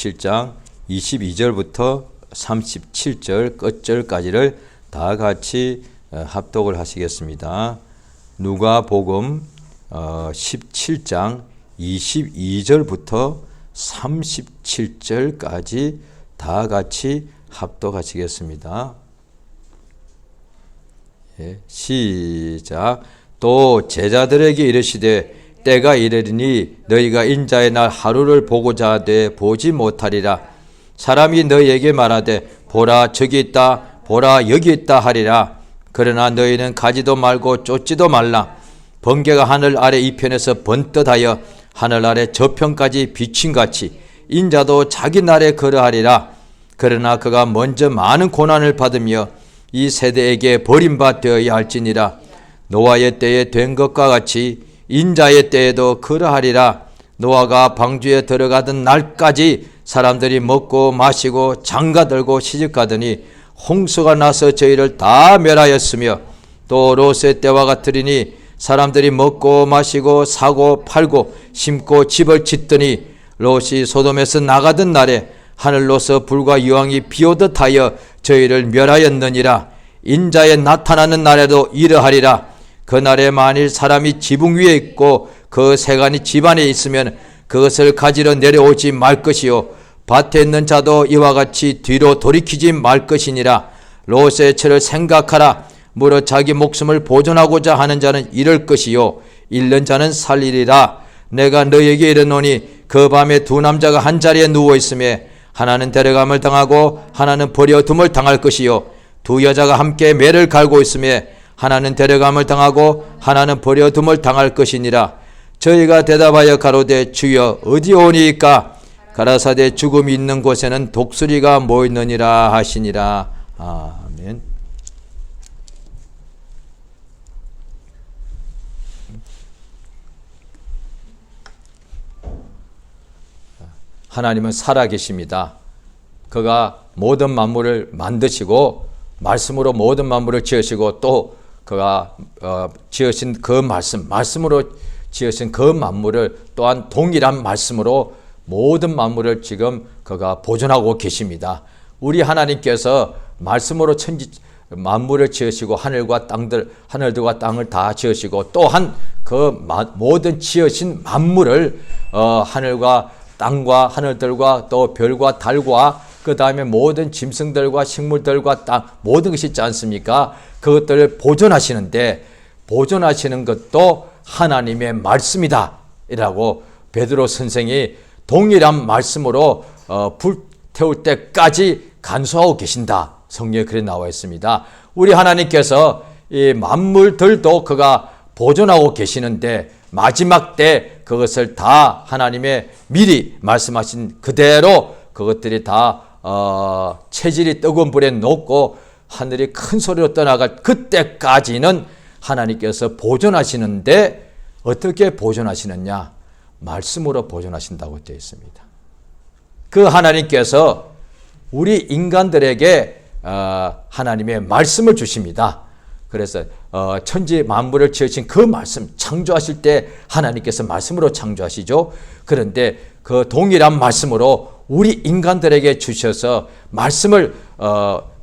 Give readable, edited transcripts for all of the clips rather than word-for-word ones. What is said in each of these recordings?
17장 22절부터 37절 끝절까지를 다 같이 합독을 하시겠습니다. 누가복음 17장 22절부터 37절까지 다 같이 합독하시겠습니다. 시작. 또 제자들에게 이르시되 때가 이르리니 너희가 인자의 날 하루를 보고자 하되 보지 못하리라. 사람이 너희에게 말하되 보라 저기 있다 보라 여기 있다 하리라. 그러나 너희는 가지도 말고 쫓지도 말라. 번개가 하늘 아래 이편에서 번뜩하여 하늘 아래 저편까지 비침같이 인자도 자기 날에 그러하리라. 그러나 그가 먼저 많은 고난을 받으며 이 세대에게 버림받 되어야 할지니라. 노아의 때에 된 것과 같이 인자의 때에도 그러하리라. 노아가 방주에 들어가던 날까지 사람들이 먹고 마시고 장가들고 시집가더니 홍수가 나서 저희를 다 멸하였으며, 또 롯의 때와 같으리니 사람들이 먹고 마시고 사고 팔고 심고 집을 짓더니 롯이 소돔에서 나가던 날에 하늘로서 불과 유황이 비오듯 하여 저희를 멸하였느니라. 인자에 나타나는 날에도 이러하리라. 그날에 만일 사람이 지붕 위에 있고 그 세간이 집안에 있으면 그것을 가지러 내려오지 말 것이요 밭에 있는 자도 이와 같이 뒤로 돌이키지 말 것이니라. 롯의 처를 생각하라. 무릇 자기 목숨을 보존하고자 하는 자는 잃을 것이요 잃는 자는 살리리라. 내가 너희에게 이르노니 그 밤에 두 남자가 한 자리에 누워 있음에 하나는 데려감을 당하고 하나는 버려둠을 당할 것이요 두 여자가 함께 매를 갈고 있음에 하나는 데려감을 당하고 하나는 버려둠을 당할 것이니라. 저희가 대답하여 가로되 주여 어디 오니이까? 가라사대 죽음이 있는 곳에는 독수리가 모이느니라 하시니라. 아멘. 하나님은 살아계십니다. 그가 모든 만물을 만드시고 말씀으로 모든 만물을 지으시고 또 그가 지으신 그 말씀으로 지으신 그 만물을 또한 동일한 말씀으로 모든 만물을 지금 그가 보존하고 계십니다. 우리 하나님께서 말씀으로 만물을 지으시고 하늘들과 땅을 다 지으시고 또한 그 모든 지으신 만물을 하늘과 땅과 하늘들과 또 별과 달과 그 다음에 모든 짐승들과 식물들과 땅 모든 것이 있지 않습니까? 그것들을 보존하시는데 보존하시는 것도 하나님의 말씀이다 이라고 베드로 선생이 동일한 말씀으로 불태울 때까지 간수하고 계신다. 성경에 그래 나와 있습니다. 우리 하나님께서 이 만물들도 그가 보존하고 계시는데 마지막 때 그것을 다 하나님의 미리 말씀하신 그대로 그것들이 다 체질이 뜨거운 불에 녹고 하늘이 큰 소리로 떠나갈 그때까지는 하나님께서 보존하시는데 어떻게 보존하시느냐? 말씀으로 보존하신다고 되어 있습니다. 그 하나님께서 우리 인간들에게 하나님의 말씀을 주십니다. 그래서 천지 만물을 지으신 그 말씀 창조하실 때 하나님께서 말씀으로 창조하시죠. 그런데 그 동일한 말씀으로 우리 인간들에게 주셔서 말씀을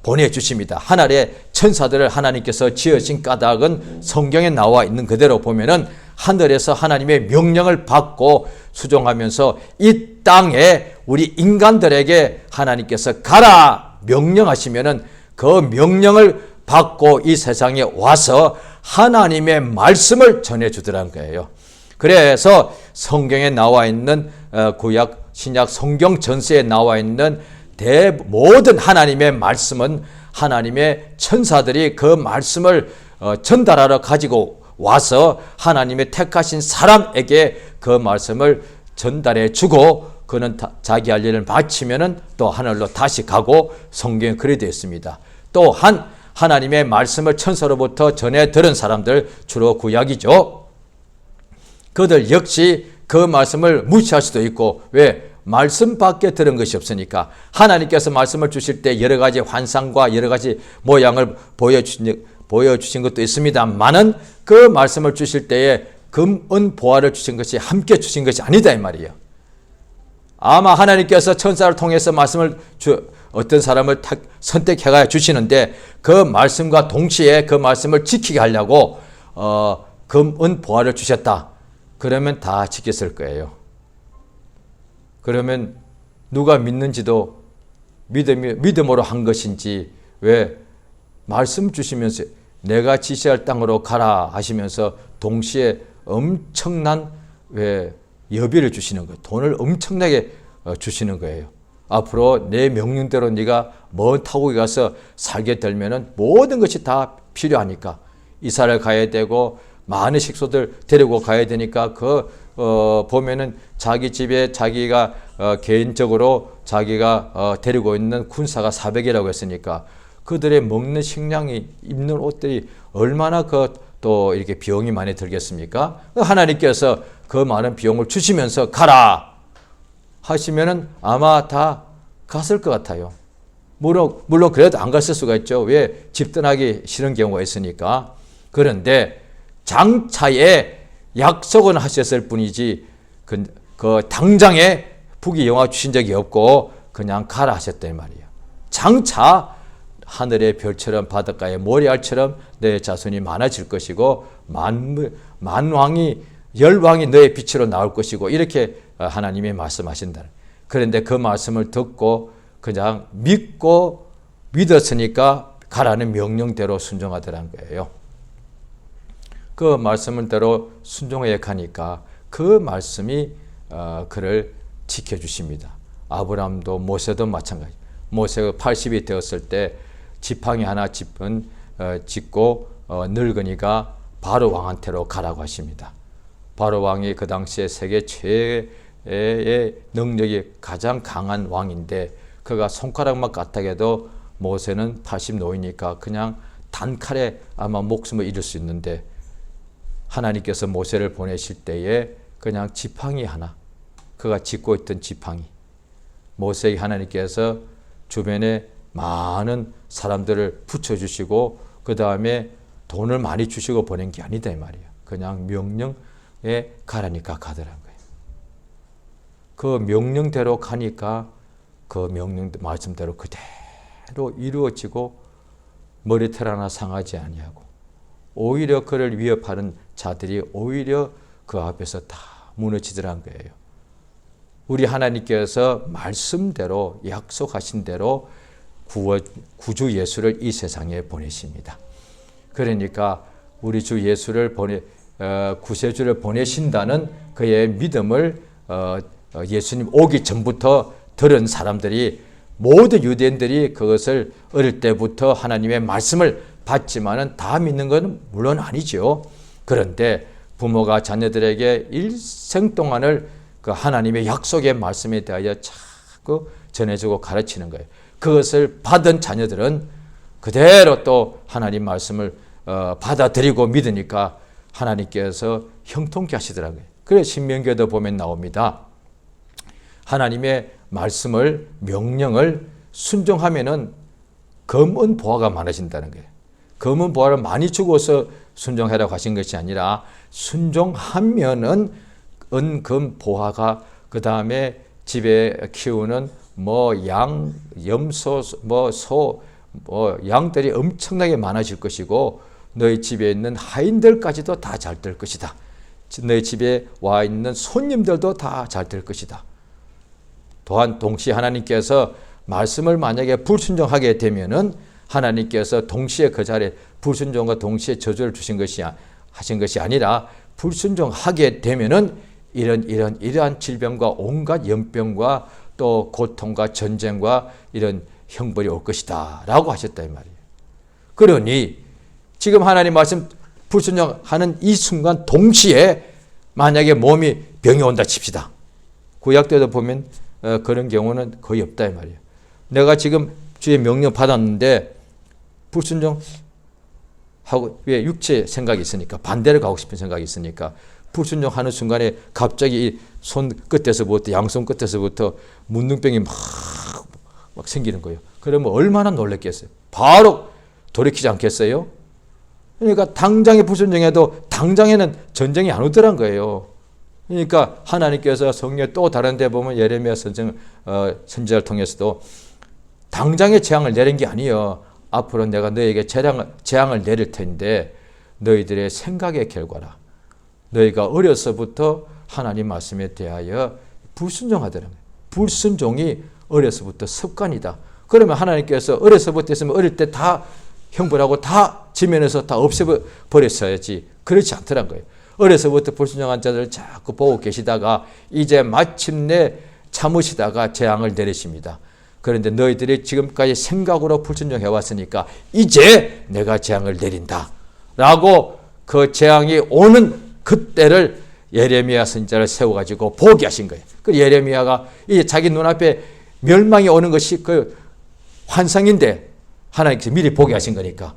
보내주십니다. 하늘의 천사들을 하나님께서 지으신 까닭은 성경에 나와 있는 그대로 보면은 하늘에서 하나님의 명령을 받고 수종하면서 이 땅에 우리 인간들에게 하나님께서 가라 명령하시면은 그 명령을 받고 이 세상에 와서 하나님의 말씀을 전해주더라는 거예요. 그래서 성경에 나와 있는 구약, 신약, 성경 전서에 나와 있는 모든 하나님의 말씀은 하나님의 천사들이 그 말씀을 전달하러 가지고 와서 하나님의 택하신 사람에게 그 말씀을 전달해 주고 그는 자기 할 일을 마치면은 또 하늘로 다시 가고 성경에 그래 되어 있습니다. 또한 하나님의 말씀을 천사로부터 전해 들은 사람들 주로 구약이죠. 그들 역시 그 말씀을 무시할 수도 있고 왜? 말씀밖에 들은 것이 없으니까 하나님께서 말씀을 주실 때 여러 가지 환상과 여러 가지 모양을 보여주신 것도 있습니다만은 그 말씀을 주실 때에 금, 은, 보화를 주신 것이 함께 주신 것이 아니다 이 말이에요. 아마 하나님께서 천사를 통해서 말씀을 어떤 사람을 선택해 주시는데 그 말씀과 동시에 그 말씀을 지키게 하려고 금은 보화를 주셨다. 그러면 다 지켰을 거예요. 그러면 누가 믿는지도 믿음으로 한 것인지, 왜 말씀 주시면서 내가 지시할 땅으로 가라 하시면서 동시에 엄청난 여비를 주시는 거예요. 돈을 엄청나게 주시는 거예요. 앞으로 내 명령대로 네가 먼 타국에 가서 살게 되면은 모든 것이 다 필요하니까 이사를 가야 되고 많은 식소들 데리고 가야 되니까 보면은 자기 집에 자기가 개인적으로 자기가 데리고 있는 군사가 400이라고 했으니까 그들의 먹는 식량이, 입는 옷들이 얼마나 또 이렇게 비용이 많이 들겠습니까? 하나님께서 그 많은 비용을 주시면서 가라 하시면은 아마 다 갔을 것 같아요. 물론 그래도 안 갔을 수가 있죠. 왜? 집 떠나기 싫은 경우가 있으니까. 그런데 장차에 약속은 하셨을 뿐이지 그 당장에 북이 영화 주신 적이 없고 그냥 가라 하셨단 말이에요. 장차 하늘의 별처럼 바닷가의 모래알처럼 내 자손이 많아질 것이고 만왕이 열왕이 너의 빛으로 나올 것이고 이렇게 하나님이 말씀하신다. 그런데 그 말씀을 듣고 그냥 믿었으니까 가라는 명령대로 순종하더라는 거예요. 그 말씀대로 순종해 가니까 그 말씀이 그를 지켜주십니다. 아브라함도 모세도 마찬가지. 모세가 80이 되었을 때 지팡이 하나 짚고 늙은이가 바로 왕한테로 가라고 하십니다. 바로 왕이 그 당시에 세계 최애의 능력이 가장 강한 왕인데 그가 손가락만 까딱해도 모세는 80 노이니까 그냥 단칼에 아마 목숨을 잃을 수 있는데 하나님께서 모세를 보내실 때에 그냥 지팡이 하나, 그가 짚고 있던 지팡이, 모세에게 하나님께서 주변에 많은 사람들을 붙여주시고 그 다음에 돈을 많이 주시고 보낸 게 아니다 이 말이에요. 그냥 명령에 가라니까 가더란 거예요. 그 명령대로 가니까 그 명령 말씀대로 그대로 이루어지고 머리털 하나 상하지 아니하고 오히려 그를 위협하는 자들이 오히려 그 앞에서 다 무너지더란 거예요. 우리 하나님께서 말씀대로 약속하신 대로 구주 예수를 이 세상에 보내십니다. 그러니까 우리 주 예수를 구세주를 보내신다는 그의 믿음을 예수님 오기 전부터 들은 사람들이 모든 유대인들이 그것을 어릴 때부터 하나님의 말씀을 받지만은 다 믿는 건 물론 아니죠. 그런데 부모가 자녀들에게 일생 동안을 그 하나님의 약속의 말씀에 대하여 자꾸 전해주고 가르치는 거예요. 그것을 받은 자녀들은 그대로 또 하나님 말씀을 받아들이고 믿으니까 하나님께서 형통케 하시더라고요. 그래서 신명기에도 보면 나옵니다. 하나님의 말씀을 명령을 순종하면은 검은 보화가 많아진다는 거예요. 검은 보화를 많이 주고서 순종하라고 하신 것이 아니라 순종하면은 은금 보화가 그 다음에 집에 키우는 양, 염소, 소, 양들이 엄청나게 많아질 것이고 너희 집에 있는 하인들까지도 다 잘 될 것이다. 너희 집에 와 있는 손님들도 다 잘 될 것이다. 또한 동시에 하나님께서 말씀을 만약에 불순종하게 되면은 하나님께서 동시에 그 자리에 불순종과 동시에 저주를 하신 것이 아니라 불순종하게 되면은 이러한 질병과 온갖 연병과 또 고통과 전쟁과 이런 형벌이 올 것이다 라고 하셨다 이 말이에요. 그러니 지금 하나님 말씀 불순종하는 이 순간 동시에 만약에 몸이 병이 온다 칩시다. 구약 때도 보면 그런 경우는 거의 없다 이 말이에요. 내가 지금 주의 명령 받았는데 불순종하고 왜 육체 생각이 있으니까 반대를 가고 싶은 생각이 있으니까 불순종하는 순간에 갑자기 이 손 끝에서부터 양손 끝에서부터 문둥병이 막 생기는 거예요. 그러면 얼마나 놀랐겠어요. 바로 돌이키지 않겠어요? 그러니까 당장에 불순종해도 당장에는 전쟁이 안 오더란 거예요. 그러니까 하나님께서 성경에 또 다른 데 보면 예레미야 선지자를 통해서도 당장의 재앙을 내린 게 아니에요. 앞으로 내가 너에게 재앙을 내릴 텐데 너희들의 생각의 결과라. 너희가 어려서부터 하나님 말씀에 대하여 불순종하더라. 불순종이 어려서부터 습관이다. 그러면 하나님께서 어려서부터 했으면 어릴 때 다 형벌하고 다 지면에서 다 없애버렸어야지. 그렇지 않더란 거예요. 어려서부터 불순종한 자들을 자꾸 보고 계시다가 이제 마침내 참으시다가 재앙을 내리십니다. 그런데 너희들이 지금까지 생각으로 불순종해 왔으니까 이제 내가 재앙을 내린다 라고 그 재앙이 오는 그때를 예레미야 선지자를 세워가지고 보게 하신 거예요. 그 예레미야가 이제 자기 눈앞에 멸망이 오는 것이 그 환상인데 하나님께서 미리 보게 하신 거니까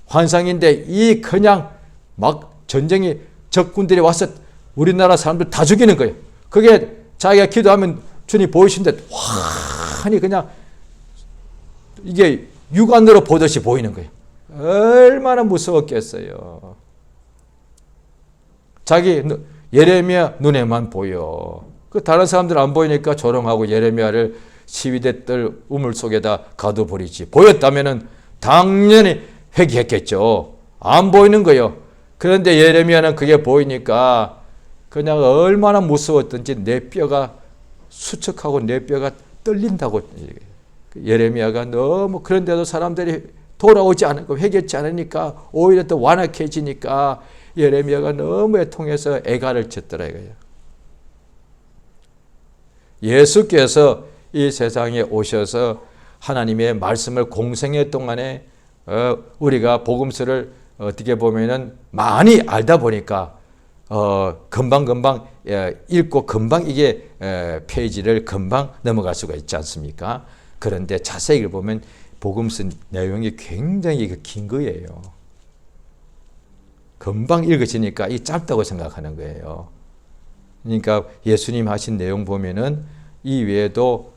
환상인데 이 그냥 막 전쟁이 적군들이 와서 우리나라 사람들 다 죽이는 거예요. 그게 자기가 기도하면 주님 보이신데 환히 그냥 이게 육안으로 보듯이 보이는 거예요. 얼마나 무서웠겠어요. 자기 예레미야 눈에만 보여. 그 다른 사람들 안 보이니까 조롱하고 예레미야를 시위대 뜰 우물 속에다 가둬버리지. 보였다면은 당연히 회개했겠죠. 안 보이는 거예요. 그런데 예레미야는 그게 보이니까 그냥 얼마나 무서웠던지 내 뼈가 수척하고 내 뼈가 떨린다고. 예레미야가 너무 그런데도 사람들이 돌아오지 않고 회개치 않으니까 오히려 더 완악해지니까 예레미야가 너무 애통해서 애가를 쳤더라 이거예요. 예수께서 이 세상에 오셔서 하나님의 말씀을 공생애 동안에 우리가 복음서를 어떻게 보면은 많이 알다 보니까 금방 읽고 금방 이게 페이지를 금방 넘어갈 수가 있지 않습니까? 그런데 자세히 보면 복음서 내용이 굉장히 긴 거예요. 금방 읽어지니까 이 짧다고 생각하는 거예요. 그러니까 예수님 하신 내용 보면은 이 외에도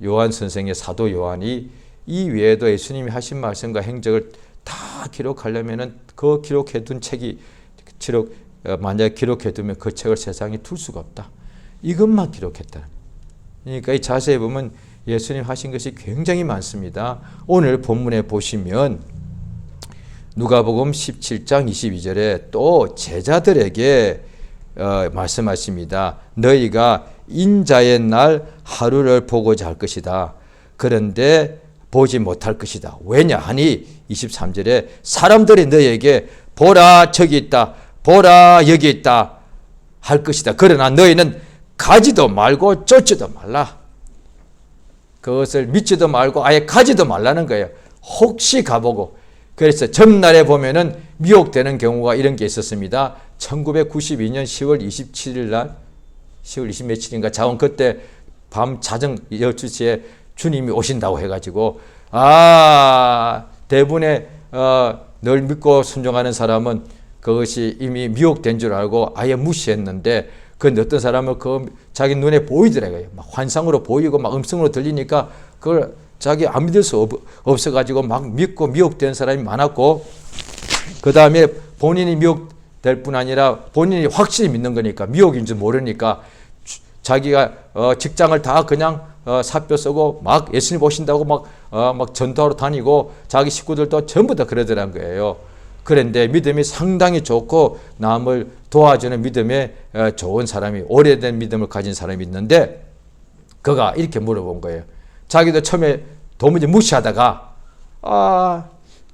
요한 선생의 사도 요한이 이 외에도 예수님이 하신 말씀과 행적을 다 기록하려면은 그 기록해둔 책이 만약에 기록해두면 그 책을 세상에 둘 수가 없다. 이것만 기록했다. 그러니까 이 자세히 보면 예수님 하신 것이 굉장히 많습니다. 오늘 본문에 보시면 누가복음 17장 22절에 또 제자들에게 말씀하십니다. 너희가 인자의 날 하루를 보고자 할 것이다. 그런데 보지 못할 것이다. 왜냐 하니 23절에 사람들이 너희에게 보라 저기 있다. 보라 여기 있다. 할 것이다. 그러나 너희는 가지도 말고 쫓지도 말라. 그것을 믿지도 말고 아예 가지도 말라는 거예요. 혹시 가보고. 그래서 전날에 보면은 미혹되는 경우가 이런 게 있었습니다. 1992년 10월 27일 날 10월 20 며칠인가 자원 그때 밤 자정 12시에 주님이 오신다고 해가지고 대부분의 널 믿고 순종하는 사람은 그것이 이미 미혹된 줄 알고 아예 무시했는데 그 어떤 사람은 그 자기 눈에 보이더라고요. 막 환상으로 보이고 막 음성으로 들리니까 그걸 자기 안 믿을 수 없어가지고 막 믿고 미혹된 사람이 많았고 그 다음에 본인이 미혹될 뿐 아니라 본인이 확실히 믿는 거니까 미혹인 줄 모르니까 자기가 직장을 다 그냥 사표 쓰고 막 예수님 보신다고 막 전도하러 다니고 자기 식구들도 전부 다 그러더란 거예요. 그런데 믿음이 상당히 좋고 남을 도와주는 믿음에 좋은 사람이 오래된 믿음을 가진 사람이 있는데 그가 이렇게 물어본 거예요. 자기도 처음에 도무지 무시하다가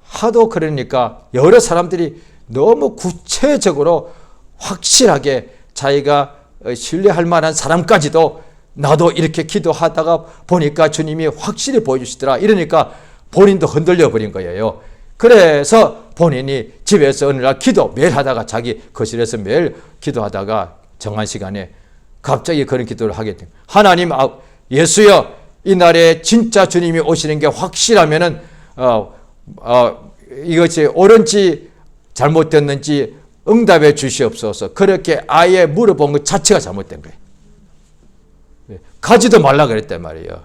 하도 그러니까 여러 사람들이 너무 구체적으로 확실하게 자기가 신뢰할 만한 사람까지도 나도 이렇게 기도하다가 보니까 주님이 확실히 보여주시더라. 이러니까 본인도 흔들려 버린 거예요. 그래서 본인이 집에서 어느 날 매일 하다가 자기 거실에서 매일 기도하다가 정한 시간에 갑자기 그런 기도를 하게 됩니다. 하나님, 예수여, 이 날에 진짜 주님이 오시는 게 확실하면은 이것이 옳은지 잘못됐는지 응답해 주시옵소서. 그렇게 아예 물어본 것 자체가 잘못된 거예요. 가지도 말라 그랬단 말이에요.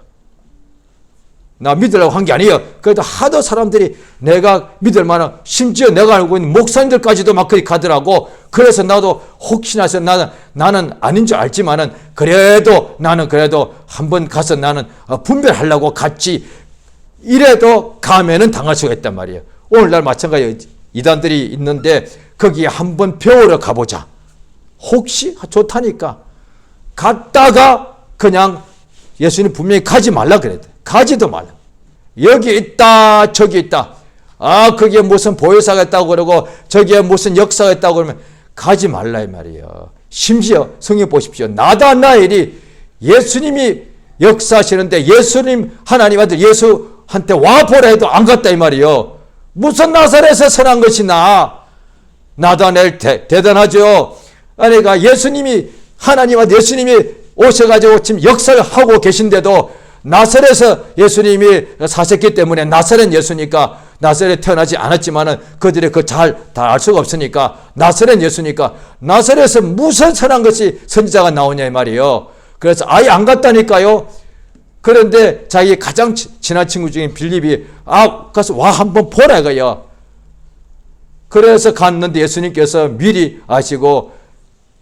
나 믿으려고 한 게 아니에요. 그래도 하도 사람들이 내가 믿을 만한, 심지어 내가 알고 있는 목사님들까지도 막 그리 가더라고. 그래서 나도 혹시나 해서 나는 아닌 줄 알지만은 그래도 나는 그래도 한번 가서 나는 분별하려고 갔지. 이래도 가면은 당할 수가 있단 말이에요. 오늘날 마찬가지예요. 이단들이 있는데 거기에 한번 배우러 가보자. 혹시 좋다니까 갔다가 그냥 예수님 분명히 가지 말라 그랬대. 가지도 말라. 여기 있다 저기 있다. 거기에 무슨 보혜사가 있다고 그러고 저기에 무슨 역사가 있다고 그러면 가지 말라 이 말이에요. 심지어 성경 보십시오. 나다나엘이 예수님이 역사하시는데 예수님 하나님 아들 예수한테 와보라 해도 안 갔다 이 말이에요. 무슨 나사렛에서 선한 것이나. 나다나엘 대단하죠. 그러니까 예수님이 하나님 아들 예수님이 오셔가지고 지금 역사를 하고 계신데도 나사렛에서 예수님이 사셨기 때문에 나사렛 예수니까 나사렛에 태어나지 않았지만은 그들이 그 다 알 수가 없으니까 나사렛 예수니까 나사렛에서 무슨 선한 것이 선지자가 나오냐 이 말이에요. 그래서 아예 안 갔다니까요. 그런데 자기 가장 친한 친구 중인 빌립이 가서 와 한번 보라 이거요. 그래서 갔는데 예수님께서 미리 아시고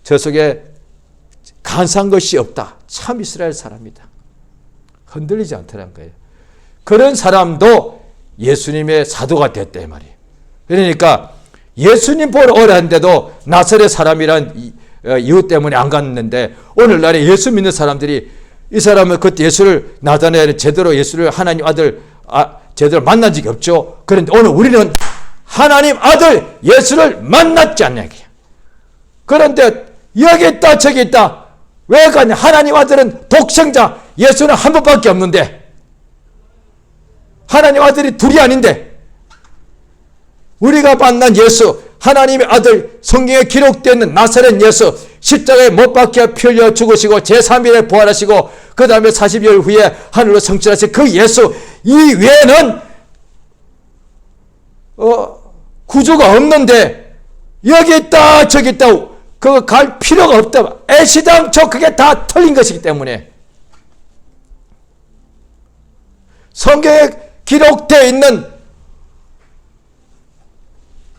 저 속에 간사한 것이 없다. 참 이스라엘 사람이다. 흔들리지 않더란 거예요. 그런 사람도 예수님의 사도가 됐다 이 말이에요. 그러니까 예수님 보러 오라는데도 나사렛 사람이란 이유 때문에 안 갔는데 오늘날에 예수 믿는 사람들이 이 사람은 그때 예수를 나다나엘은 제대로 예수를 하나님 아들 제대로 만난 적이 없죠. 그런데 오늘 우리는 하나님 아들 예수를 만났지 않냐. 그런데 여기 있다 저기 있다. 왜 가냐. 하나님 아들은 독생자 예수는 한 번밖에 없는데 하나님 아들이 둘이 아닌데 우리가 만난 예수 하나님의 아들 성경에 기록되어 있는 나사렛 예수 십자가에 못 박혀 피 흘려 죽으시고 제3일에 부활하시고 그 다음에 40일 후에 하늘로 성취하신 그 예수 이 외에는 구주가 없는데 여기 있다 저기 있다 그거 갈 필요가 없다. 애시당초 그게 다 틀린 것이기 때문에 성경에 기록되어 있는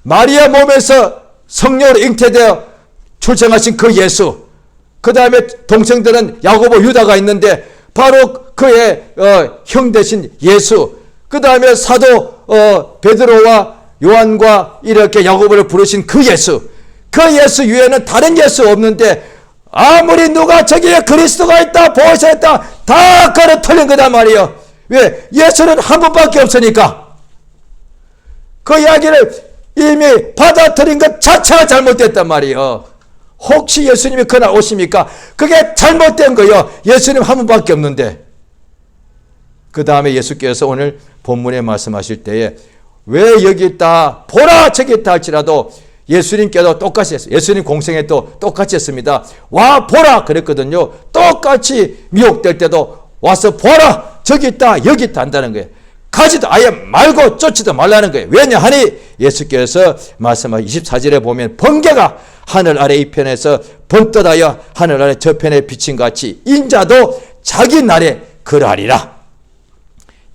마리아 몸에서 성령으로 잉태되어 출생하신 그 예수 그 다음에 동생들은 야고보 유다가 있는데 바로 그의 형 되신 예수 그 다음에 사도 베드로와 요한과 이렇게 야고보를 부르신 그 예수 그 예수 위에는 다른 예수 없는데 아무리 누가 저기에 그리스도가 있다 보호자 있다 다 그걸 틀린 거단 말이에요. 왜? 예수는 한 분밖에 없으니까 그 이야기를 이미 받아들인 것 자체가 잘못됐단 말이에요. 혹시 예수님이 그날 오십니까? 그게 잘못된 거예요. 예수님 한 분밖에 없는데. 그 다음에 예수께서 오늘 본문에 말씀하실 때에 왜 여기 있다 보라 저기 있다 할지라도 예수님께도 똑같이 했어요. 예수님 공생에 또 똑같이 했습니다. 와 보라 그랬거든요. 똑같이 미혹될 때도 와서 보라 저기 있다 여기 있다 한다는 거예요. 가지도 아예 말고 쫓지도 말라는 거예요. 왜냐하니 예수께서 말씀하신 24절에 보면 번개가 하늘 아래 이편에서 번떠다여 하늘 아래 저편에 비친 같이 인자도 자기 날에 그러하리라.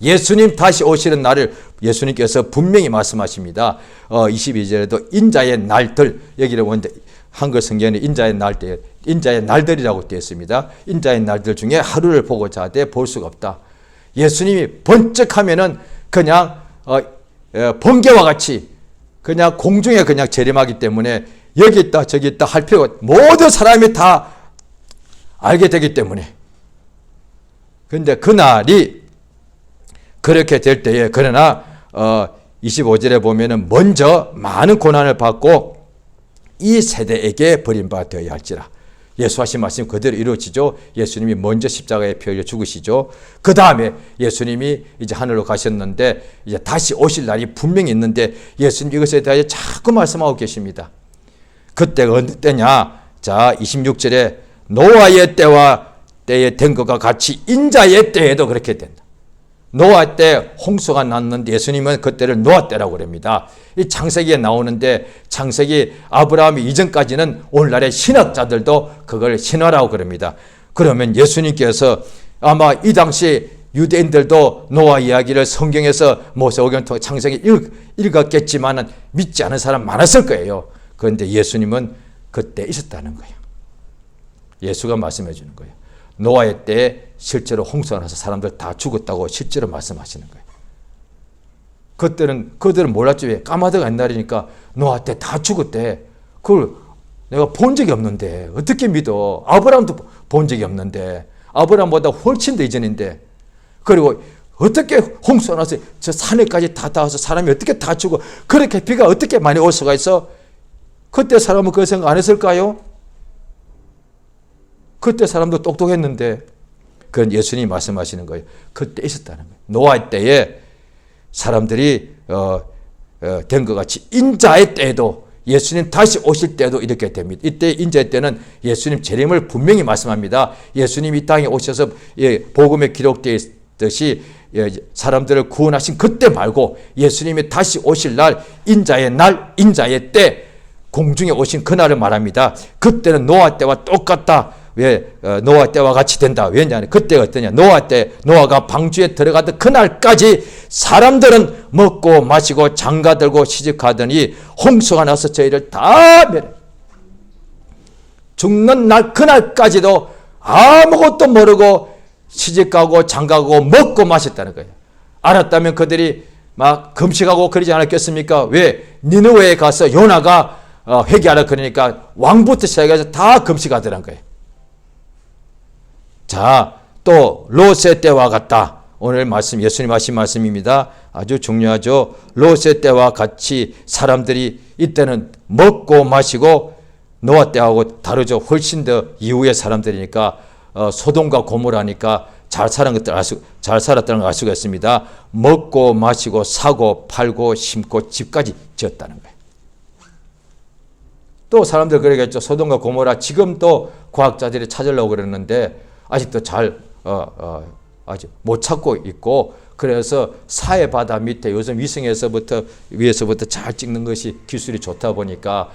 예수님 다시 오시는 날을 예수님께서 분명히 말씀하십니다. 22절에도 인자의 날들 여기를 보는데 한글 성경에는 인자의 날들 인자의 날들이라고 되어 있습니다. 인자의 날들 중에 하루를 보고 자되 볼 수가 없다. 예수님이 번쩍하면은 그냥 번개와 같이 그냥 공중에 그냥 재림하기 때문에 여기 있다 저기 있다 할 필요가 모든 사람이 다 알게 되기 때문에. 그런데 그날이 그렇게 될 때에 그러나 25절에 보면은 먼저 많은 고난을 받고 이 세대에게 버림받아야 할지라. 예수 하신 말씀 그대로 이루어지죠. 예수님이 먼저 십자가에 피 흘려 죽으시죠. 그 다음에 예수님이 이제 하늘로 가셨는데 이제 다시 오실 날이 분명히 있는데 예수님 이것에 대하여 자꾸 말씀하고 계십니다. 그때가 어느 때냐? 자 26절에 노아의 때와 때에 된 것과 같이 인자의 때에도 그렇게 된다. 노아 때 홍수가 났는데 예수님은 그때를 노아 때라고 그럽니다. 이 창세기에 나오는데 창세기 아브라함 이전까지는 오늘날의 신학자들도 그걸 신화라고 그럽니다. 그러면 예수님께서 아마 이 당시 유대인들도 노아 이야기를 성경에서 모세오경 통해 창세기 읽었겠지만 믿지 않은 사람 많았을 거예요. 그런데 예수님은 그때 있었다는 거예요. 예수가 말씀해 주는 거예요. 노아의 때에 실제로 홍수가 나서 사람들 다 죽었다고 실제로 말씀하시는 거예요. 그들은 몰랐죠. 왜? 까마득 옛날이니까 노아 때 다 죽었대. 그걸 내가 본 적이 없는데 어떻게 믿어? 아브라함도 본 적이 없는데 아브라함보다 훨씬 더 이전인데 그리고 어떻게 홍수가 나서 저 산에까지 다 닿아서 사람이 어떻게 다 죽어? 그렇게 비가 어떻게 많이 올 수가 있어? 그때 사람은 그 생각 안 했을까요? 그때 사람도 똑똑했는데 그건 예수님이 말씀하시는 거예요. 그때 있었다는 거예요. 노아 때에 사람들이 된 것 같이 인자의 때에도 예수님 다시 오실 때도 이렇게 됩니다. 이때 인자의 때는 예수님 재림을 분명히 말씀합니다. 예수님이 이 땅에 오셔서 복음에 기록되어 있듯이 사람들을 구원하신 그때 말고 예수님이 다시 오실 날, 인자의 때, 공중에 오신 그날을 말합니다. 그때는 노아 때와 똑같다. 왜 노아 때와 같이 된다. 왜냐하면 그때가 어떠냐. 노아가 방주에 들어가던 그날까지 사람들은 먹고 마시고 장가들고 시집가더니 홍수가 나서 저희를 다 멸해. 죽는 날 그날까지도 아무것도 모르고 시집가고 장가고 먹고 마셨다는 거예요. 알았다면 그들이 막 금식하고 그러지 않았겠습니까? 왜? 니느웨에 가서 요나가 회개하라 그러니까 왕부터 시작해서 다 금식하더란 거예요. 자, 또 롯의 때와 같다. 오늘 말씀, 예수님 하신 말씀입니다. 아주 중요하죠. 롯의 때와 같이 사람들이 이때는 먹고 마시고 노아 때하고 다르죠. 훨씬 더 이후의 사람들이니까 소돔과 고모라니까 잘 살았다는 걸 알 수가 있습니다. 먹고 마시고 사고 팔고 심고 집까지 지었다는 거예요. 또 사람들 그러겠죠. 소돔과 고모라 지금 또 과학자들이 찾으려고 그러는데 아직도 아직 못 찾고 있고 그래서 사해 바다 밑에 요즘 위에서부터 잘 찍는 것이 기술이 좋다 보니까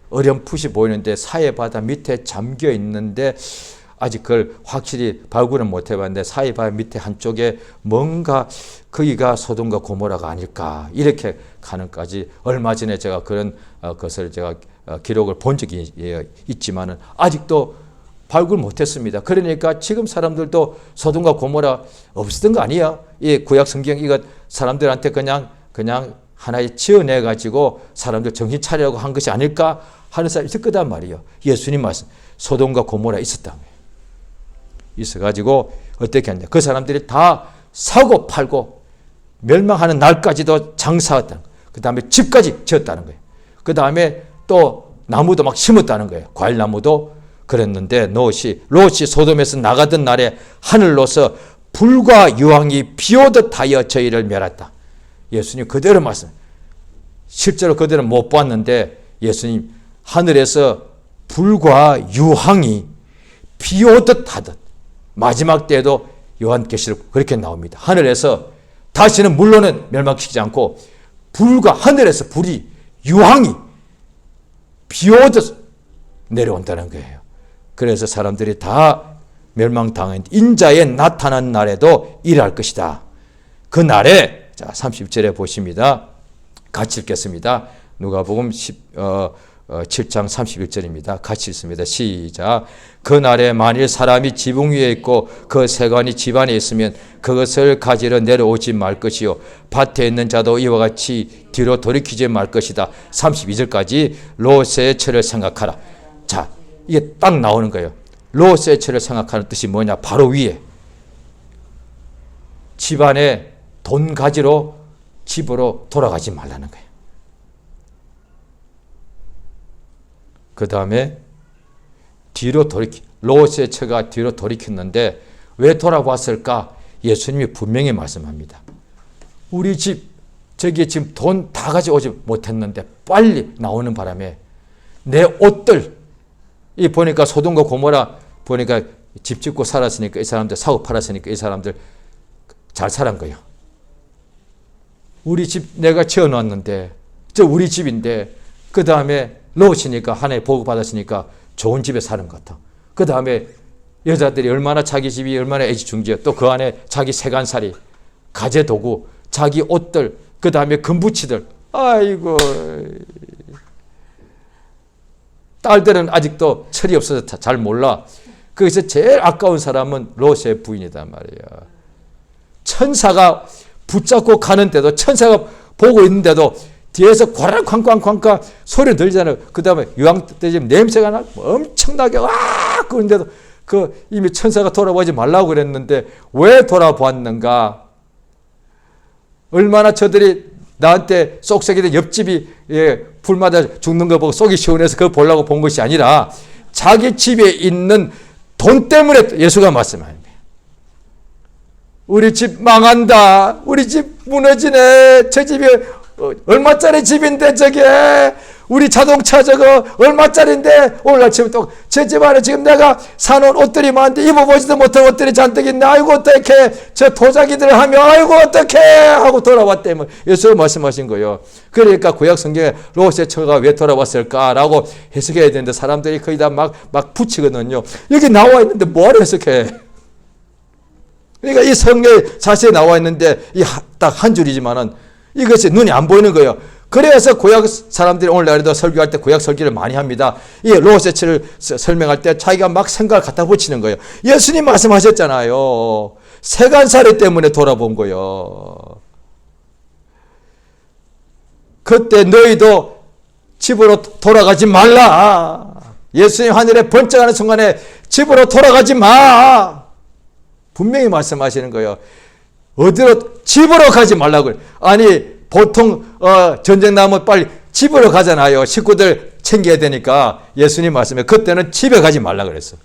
어렴풋이 보이는데 사해 바다 밑에 잠겨 있는데 아직 그걸 확실히 발굴은 못 해봤는데 사해 바다 밑에 한쪽에 뭔가 거기가 소돔과 고모라가 아닐까 이렇게 가는까지 얼마 전에 제가 그런 것을 제가 기록을 본 적이 있지만은 아직도 발굴 못했습니다. 그러니까 지금 사람들도 소돔과 고모라 없었던 거 아니야? 이 구약 성경 이거 사람들한테 그냥 하나의 지어내 가지고 사람들 정신 차리라고 한 것이 아닐까 하는 사람이 있을 거단 말이에요. 예수님 말씀 소돔과 고모라 있었다. 있어 가지고 어떻게 했냐? 그 사람들이 다 사고 팔고 멸망하는 날까지도 장사했다. 그 다음에 집까지 지었다는 거예요. 그 다음에 또 나무도 막 심었다는 거예요. 과일나무도. 그랬는데 롯이 소돔에서 나가던 날에 하늘로서 불과 유황이 비오듯 하여 저희를 멸했다. 예수님 그대로 말씀. 실제로 그들은 못 봤는데 예수님 하늘에서 불과 유황이 비오듯 하듯 마지막 때에도 요한계시록 그렇게 나옵니다. 하늘에서 다시는 물로는 멸망시키지 않고 하늘에서 불이 유황이 비오듯 내려온다는 거예요. 그래서 사람들이 다 멸망당한 인자의 나타난 날에도 일할 것이다. 그 날에 자 30절에 보십니다. 같이 읽겠습니다. 누가복음 7장 31절입니다. 같이 읽습니다. 시작. 그 날에 만일 사람이 지붕 위에 있고 그 세관이 집 안에 있으면 그것을 가지러 내려오지 말 것이요 밭에 있는 자도 이와 같이 뒤로 돌이키지 말 것이다. 32절까지 롯의 처를 생각하라. 자, 이게 딱 나오는 거예요. 롯의 처를 생각하는 뜻이 뭐냐? 바로 위에 집안에 돈 가지러 집으로 돌아가지 말라는 거예요. 그 다음에 롯의 처가 뒤로 돌이켰는데 왜 돌아봤을까? 예수님이 분명히 말씀합니다. 우리 집 저기 지금 돈 다 가져오지 못했는데 빨리 나오는 바람에 내 옷들 이 보니까 소돔과 고모라 보니까 집 짓고 살았으니까 이 사람들 사고 팔았으니까 이 사람들 잘 살은 거예요. 우리 집 내가 지어놨는데 저 우리 집인데 그 다음에 롯이니까 하나의 복을 받았으니까 좋은 집에 사는 것 같아. 그 다음에 여자들이 얼마나 자기 집이 얼마나 애지중지해. 또 그 안에 자기 세간살이, 가재도구, 자기 옷들, 그 다음에 금부치들. 아이고. 딸들은 아직도 철이 없어서 잘 몰라. 거기서 제일 아까운 사람은 롯의 부인이단 말이야. 천사가 붙잡고 가는데도, 천사가 보고 있는데도 뒤에서 과락 쾅쾅쾅쾅 소리 들잖아요. 그 다음에 유황 때 지금 냄새가 나 엄청나게 와 그런데도 그 이미 천사가 돌아보지 말라고 그랬는데 왜 돌아보았는가? 얼마나 저들이 나한테 쏙쏙이들 옆집이 불마다 죽는 거 보고 속이 시원해서 그거 보려고 본 것이 아니라 자기 집에 있는 돈 때문에 예수가 말씀합니다. 우리 집 망한다. 우리 집 무너지네. 저 집이 얼마짜리 집인데 저게 우리 자동차 저거 얼마짜리인데 오늘 아침에 또 제 집 안에 지금 내가 사놓은 옷들이 많은데 입어보지도 못한 옷들이 잔뜩 있네. 아이고 어떡해. 저 도자기들 하면 아이고 어떡해 하고 돌아왔다면 예수가 말씀하신 거예요. 그러니까 구약 성경에 롯의 처가 왜 돌아왔을까라고 해석해야 되는데 사람들이 거의 다 막 붙이거든요. 여기 나와 있는데 뭐하러 해석해. 그러니까 이 성경에 자세히 나와 있는데 딱 한 줄이지만은 이것이 눈이 안 보이는 거예요. 그래서 구약 사람들이 오늘날에도 설교할 때 구약 설교를 많이 합니다. 이 롯의 처를 설명할 때 자기가 막 생각을 갖다 붙이는 거예요. 예수님 말씀하셨잖아요. 세간살이 때문에 돌아본 거예요. 그때 너희도 집으로 돌아가지 말라. 예수님 하늘에 번쩍하는 순간에 집으로 돌아가지 마. 분명히 말씀하시는 거예요. 어디로? 집으로 가지 말라고요. 아니 보통 전쟁 나면 빨리 집으로 가잖아요. 식구들 챙겨야 되니까. 예수님 말씀에 그때는 집에 가지 말라 그랬어.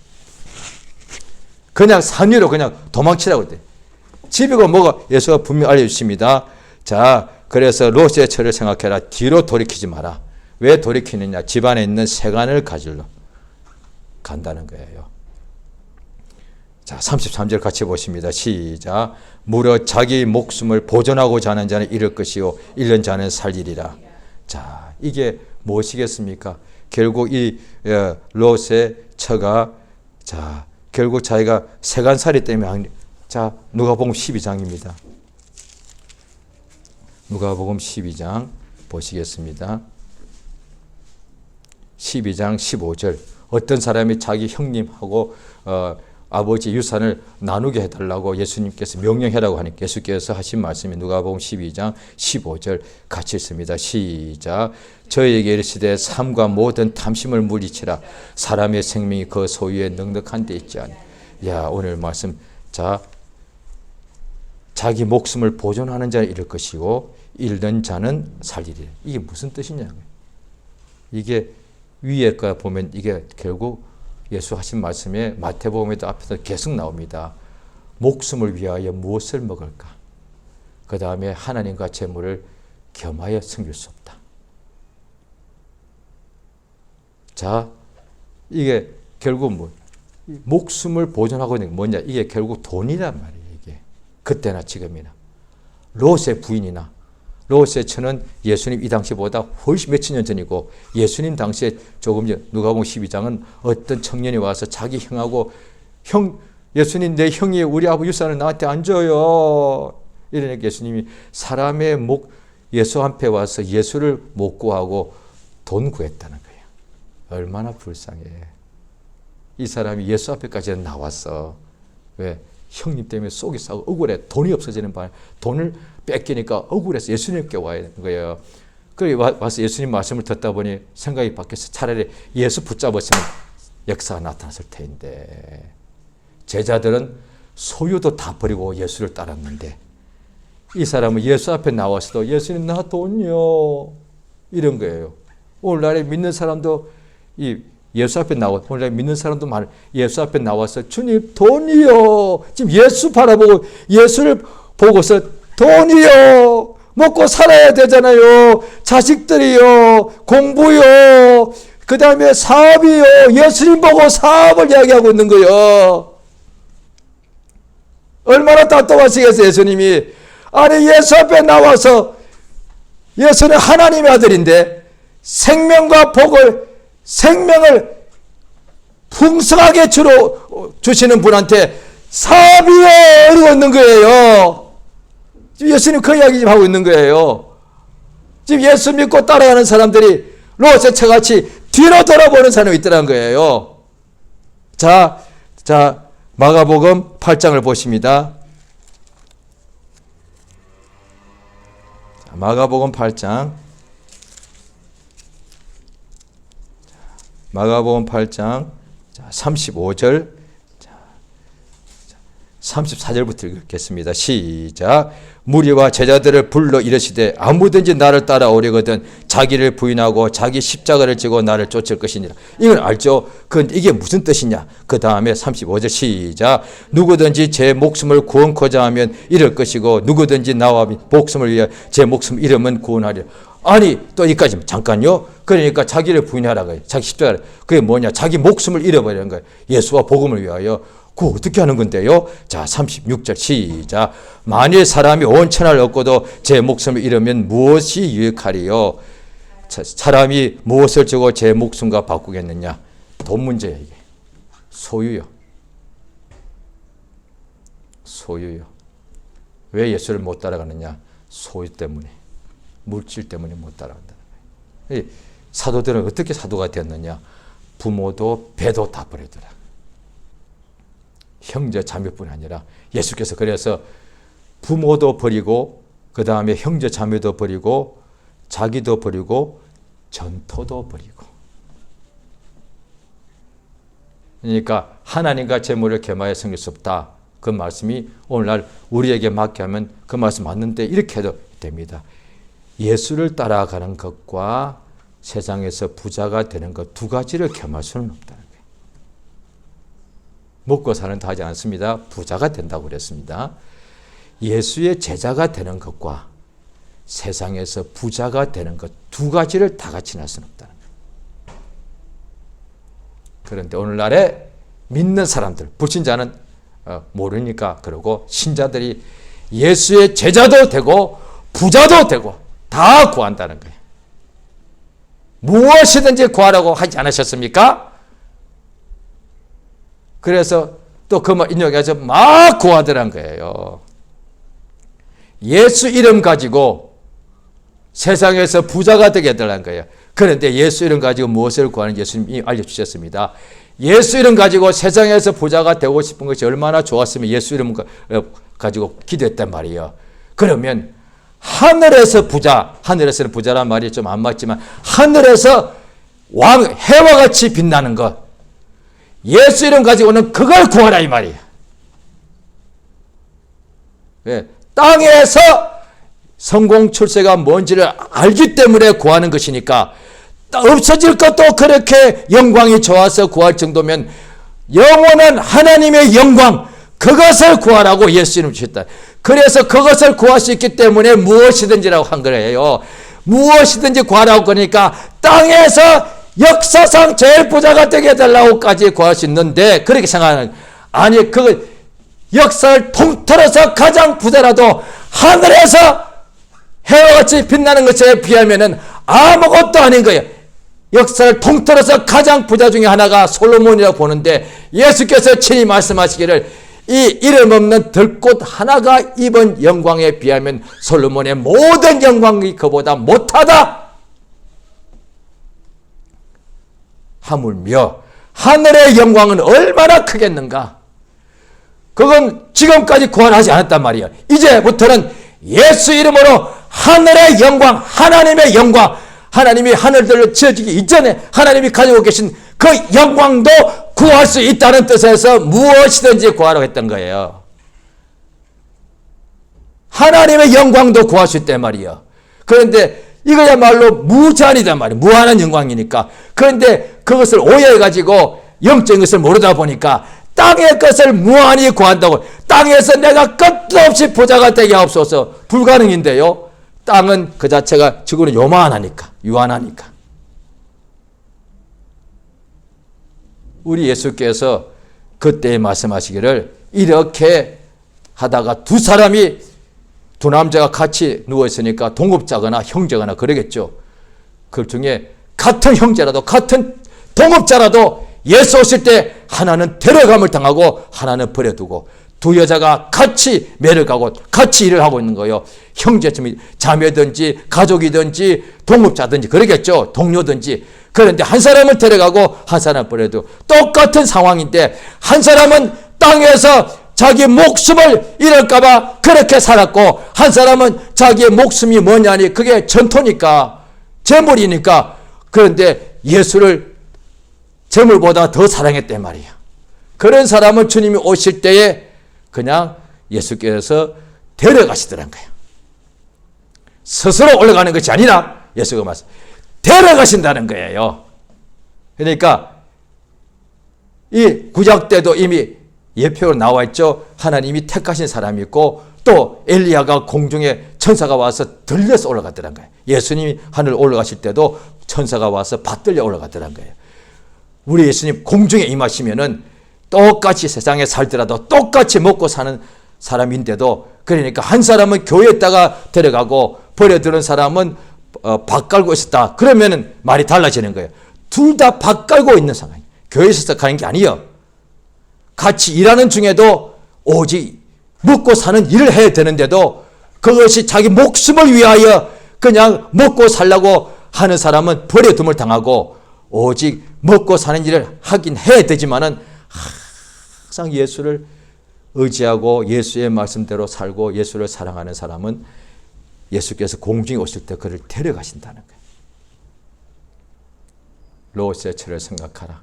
그냥 산 위로 그냥 도망치라고 그랬대. 집이고 뭐가 예수가 분명히 알려주십니다. 자, 그래서 롯의 처를 생각해라. 뒤로 돌이키지 마라. 왜 돌이키느냐? 집안에 있는 세간을 가지러 간다는 거예요. 자, 33절 같이 보십니다. 시작. 무려 자기 목숨을 보존하고자 하는 자는 잃을 것이요 잃는 자는 살리리라. 자, 이게 무엇이겠습니까? 결국 이 롯의 처가 자, 결국 자기가 세간살이 때문에 자, 누가복음 12장입니다. 누가복음 12장 보시겠습니다. 12장 15절. 어떤 사람이 자기 형님하고 아버지 유산을 나누게 해달라고 예수님께서 명령해라고 하니까 예수께서 하신 말씀이 누가복음 12장 15절 같이 있습니다. 시작. 저에게 이르시되 삶과 모든 탐심을 물리치라. 사람의 생명이 그 소유에 넉넉한 데 있지 않니. 야, 오늘 말씀. 자, 자기 목숨을 보존하는 자는 잃을 것이고 잃는 자는 살리리라. 이게 무슨 뜻이냐고요. 이게 위에 거 보면 이게 결국 예수 하신 말씀에 마태복음에도 앞에서 계속 나옵니다. 목숨을 위하여 무엇을 먹을까? 그 다음에 하나님과 재물을 겸하여 섬길 수 없다. 자, 이게 결국 뭐 목숨을 보존하고 있는 게 뭐냐? 이게 결국 돈이란 말이에요. 이게 그때나 지금이나 롯의 부인이나 롯의 처는 예수님 이 당시보다 훨씬 몇천 년 전이고 예수님 당시에 조금 전 누가복음 12장은 어떤 청년이 와서 자기 형하고 예수님 내 형이 우리 아버지 유산을 나한테 안 줘요. 이러니까 예수님이 사람의 예수 앞에 와서 예수를 못 구하고 돈 구했다는 거예요. 얼마나 불쌍해. 이 사람이 예수 앞에까지 나왔어. 왜? 형님 때문에 속이 싸고 억울해. 돈이 없어지는 바람에 돈을 뺏기니까 억울해서 예수님께 와야 되는 거예요. 그래 와서 예수님 말씀을 듣다 보니 생각이 바뀌어서 차라리 예수 붙잡았으면 역사가 나타났을 텐데 제자들은 소유도 다 버리고 예수를 따랐는데 이 사람은 예수 앞에 나와서도 예수님 나 돈요 이런 거예요. 오늘날에 믿는 사람도 예수 앞에 오늘날 믿는 사람도 많아요. 예수 앞에 나와서 주님 돈이요. 지금 예수 바라보고 예수를 보고서 돈이요. 먹고 살아야 되잖아요. 자식들이요. 공부요. 그 다음에 사업이요. 예수님 보고 사업을 이야기하고 있는 거예요. 얼마나 답답하시겠어요, 예수님이. 아니, 예수 앞에 나와서 예수는 하나님의 아들인데 생명과 복을 생명을 풍성하게 주시는 분한테 사업이 어디 없는 거예요. 지금 예수님 그 이야기 지금 하고 있는 거예요. 지금 예수 믿고 따라가는 사람들이 롯의처같이 뒤로 돌아보는 사람이 있더란 거예요. 자, 마가복음 8장을 보십니다. 마가복음 8장. 마가복음 8장 35절 34절부터 읽겠습니다. 시작. 무리와 제자들을 불러 이르시되 아무든지 나를 따라오려거든 자기를 부인하고 자기 십자가를 지고 나를 쫓을 것이니라. 이건 알죠? 그런데 이게 무슨 뜻이냐? 그 다음에 35절 시작. 누구든지 제 목숨을 구원코자 하면 잃을 것이고 누구든지 나와 목숨을 위해 제 목숨 잃으면 구원하리라. 아니 또 여기까지 잠깐요. 그러니까 자기를 부인하라고 해요. 자기 십자가를. 그게 뭐냐? 자기 목숨을 잃어버리는 거예요. 예수와 복음을 위하여. 그거 어떻게 하는 건데요? 자, 36절 시작. 만일 사람이 온 천하를 얻고도 제 목숨을 잃으면 무엇이 유익하리요? 사람이 무엇을 주고 제 목숨과 바꾸겠느냐? 돈 문제야 이게. 소유요. 소유요. 왜 예수를 못 따라가느냐? 소유 때문에. 물질 때문에 못 따라간다는 거예요. 사도들은 어떻게 사도가 되었느냐? 부모도 배도 다 버리더라. 형제 자매뿐 아니라 예수께서 그래서 부모도 버리고 그 다음에 형제 자매도 버리고 자기도 버리고 전토도 버리고. 그러니까 하나님과 재물을 겸하여 섬길 수 없다. 그 말씀이 오늘날 우리에게 맞게 하면 그 말씀 맞는데 이렇게 해도 됩니다. 예수를 따라가는 것과 세상에서 부자가 되는 것 두 가지를 겸할 수는 없다는 거예요. 먹고 사는 다 하지 않습니다. 부자가 된다고 그랬습니다. 예수의 제자가 되는 것과 세상에서 부자가 되는 것 두 가지를 다 같이 할 수는 없다는 거예요. 그런데 오늘날에 믿는 사람들, 불신자는 모르니까 그러고 신자들이 예수의 제자도 되고 부자도 되고 다 구한다는 거예요. 무엇이든지 구하라고 하지 않으셨습니까? 그래서 또 그 말 인용해서 막 구하더란 거예요. 예수 이름 가지고 세상에서 부자가 되게 해달라는 거예요. 그런데 예수 이름 가지고 무엇을 구하는지 예수님이 알려주셨습니다. 예수 이름 가지고 세상에서 부자가 되고 싶은 것이 얼마나 좋았으면 예수 이름 가지고 기도했단 말이에요. 그러면 하늘에서 부자, 하늘에서는 부자란 말이 좀 안 맞지만 하늘에서 해와 같이 빛나는 것, 예수 이름 가지고는 그걸 구하라 이 말이에요. 왜? 땅에서 성공 출세가 뭔지를 알기 때문에 구하는 것이니까 없어질 것도 그렇게 영광이 좋아서 구할 정도면 영원한 하나님의 영광, 그것을 구하라고 예수 이름 주셨다. 그래서 그것을 구할 수 있기 때문에 무엇이든지라고 한 거예요. 무엇이든지 구하라고 그러니까 땅에서 역사상 제일 부자가 되게 해달라고까지 구할 수 있는데 그렇게 생각하는, 아니 그 역사를 통틀어서 가장 부자라도 하늘에서 해와 같이 빛나는 것에 비하면은 아무것도 아닌 거예요. 역사를 통틀어서 가장 부자 중에 하나가 솔로몬이라고 보는데 예수께서 친히 말씀하시기를 이 이름 없는 들꽃 하나가 입은 영광에 비하면 솔로몬의 모든 영광이 그보다 못하다. 하물며 하늘의 영광은 얼마나 크겠는가. 그건 지금까지 구원하지 않았단 말이에요. 이제부터는 예수 이름으로 하늘의 영광, 하나님의 영광, 하나님이 하늘들을 지어주기 이전에 하나님이 가지고 계신 그 영광도 구할 수 있다는 뜻에서 무엇이든지 구하라고 했던 거예요. 하나님의 영광도 구할 수 있단 말이에요. 그런데 이거야말로 무제한이단 말이에요. 무한한 영광이니까. 그런데 그것을 오해해가지고 영적인 것을 모르다 보니까 땅의 것을 무한히 구한다고, 땅에서 내가 끝도 없이 부자가 되게 하옵소서, 불가능인데요. 땅은 그 자체가 지구는 요만하니까, 유한하니까. 우리 예수께서 그때 말씀하시기를 이렇게 하다가 두 사람이, 두 남자가 같이 누워있으니까 동업자거나 형제거나 그러겠죠. 그 중에 같은 형제라도 같은 동업자라도 예수 오실 때 하나는 데려감을 당하고 하나는 버려두고 두 여자가 같이 매력하고 같이 일을 하고 있는 거예요. 형제쯤이 자매든지 가족이든지 동업자든지 그러겠죠. 동료든지. 그런데 한 사람은 데려가고 한 사람은 버려두고 똑같은 상황인데 한 사람은 땅에서 자기 목숨을 잃을까 봐 그렇게 살았고 한 사람은 자기의 목숨이 뭐냐니 그게 전토니까 재물이니까 그런데 예수를 재물보다 더 사랑했단 말이에요. 그런 사람은 주님이 오실 때에 그냥 예수께서 데려가시더란 거예요. 스스로 올라가는 것이 아니라 예수가 말씀 데려가신다는 거예요. 그러니까 이 구약 때도 이미 예표로 나와 있죠. 하나님이 택하신 사람이 있고 또 엘리야가 공중에 천사가 와서 들려서 올라갔더란 거예요. 예수님이 하늘 올라가실 때도 천사가 와서 받들려 올라갔더란 거예요. 우리 예수님 공중에 임하시면은 똑같이 세상에 살더라도 똑같이 먹고 사는 사람인데도 그러니까 한 사람은 교회에다가 데려가고 버려두는 사람은 밥 깔고 있었다. 그러면은 말이 달라지는 거예요. 둘 다 밥 깔고 있는 상황. 교회에서 가는 게 아니에요. 같이 일하는 중에도 오직 먹고 사는 일을 해야 되는데도 그것이 자기 목숨을 위하여 그냥 먹고 살려고 하는 사람은 버려둠을 당하고 오직 먹고 사는 일을 하긴 해야 되지만은 항상 예수를 의지하고 예수의 말씀대로 살고 예수를 사랑하는 사람은 예수께서 공중에 오실 때 그를 데려가신다는 거예요. 롯의 처를 생각하라.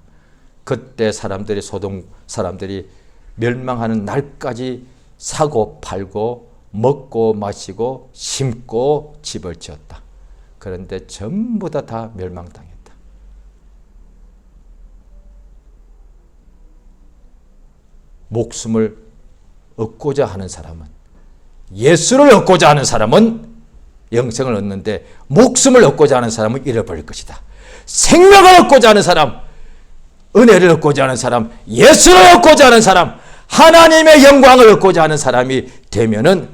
그때 사람들이 소돔 사람들이 멸망하는 날까지 사고 팔고 먹고 마시고 심고 집을 지었다. 그런데 전부 다 멸망당했다. 목숨을 얻고자 하는 사람은 예수를 얻고자 하는 사람은 영생을 얻는데 목숨을 얻고자 하는 사람은 잃어버릴 것이다. 생명을 얻고자 하는 사람, 은혜를 얻고자 하는 사람, 예수를 얻고자 하는 사람, 하나님의 영광을 얻고자 하는 사람이 되면은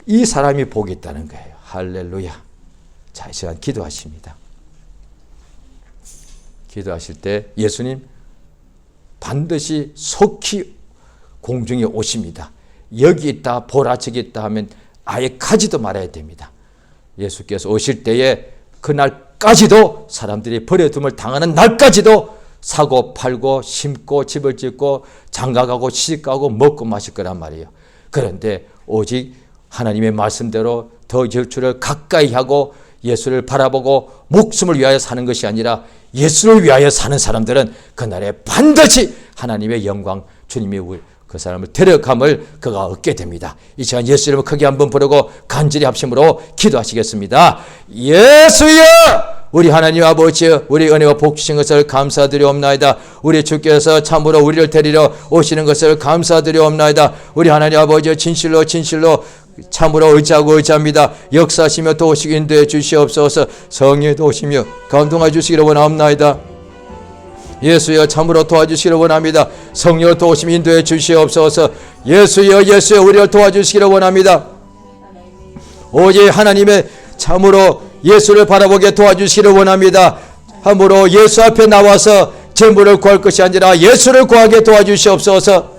이 사람이 복이 있다는 거예요. 할렐루야. 자, 이 시간 기도하십니다. 기도하실 때 예수님 반드시 속히 공중에 오십니다. 여기 있다 보라 저기 있다 하면 아예 가지도 말아야 됩니다. 예수께서 오실 때에 그날까지도 사람들이 버려둠을 당하는 날까지도 사고 팔고 심고 집을 짓고 장가가고 시집가고 먹고 마실 거란 말이에요. 그런데 오직 하나님의 말씀대로 더 예수를 가까이 하고 예수를 바라보고 목숨을 위하여 사는 것이 아니라 예수를 위하여 사는 사람들은 그날에 반드시 하나님의 영광 주님이 그 사람을 데려감을 그가 얻게 됩니다. 이 시간 예수 이름을 크게 한번 부르고 간절히 합심으로 기도하시겠습니다. 예수여! 우리 하나님 아버지 우리 은혜와 복 주신 것을 감사드리옵나이다. 우리 주께서 참으로 우리를 데리러 오시는 것을 감사드리옵나이다. 우리 하나님 아버지 진실로 참으로 의지하고 의지합니다. 역사하시며 도우시기 인도해 주시옵소서. 성령의 도우시며 감동해 주시기를 원하옵나이다. 예수여 참으로 도와주시기를 원합니다. 성령을 도우시며 인도해 주시옵소서. 예수여 우리를 도와주시기를 원합니다. 오직 하나님의 참으로 예수를 바라보게 도와주시기를 원합니다. 함으로 예수 앞에 나와서 재물을 구할 것이 아니라 예수를 구하게 도와주시옵소서.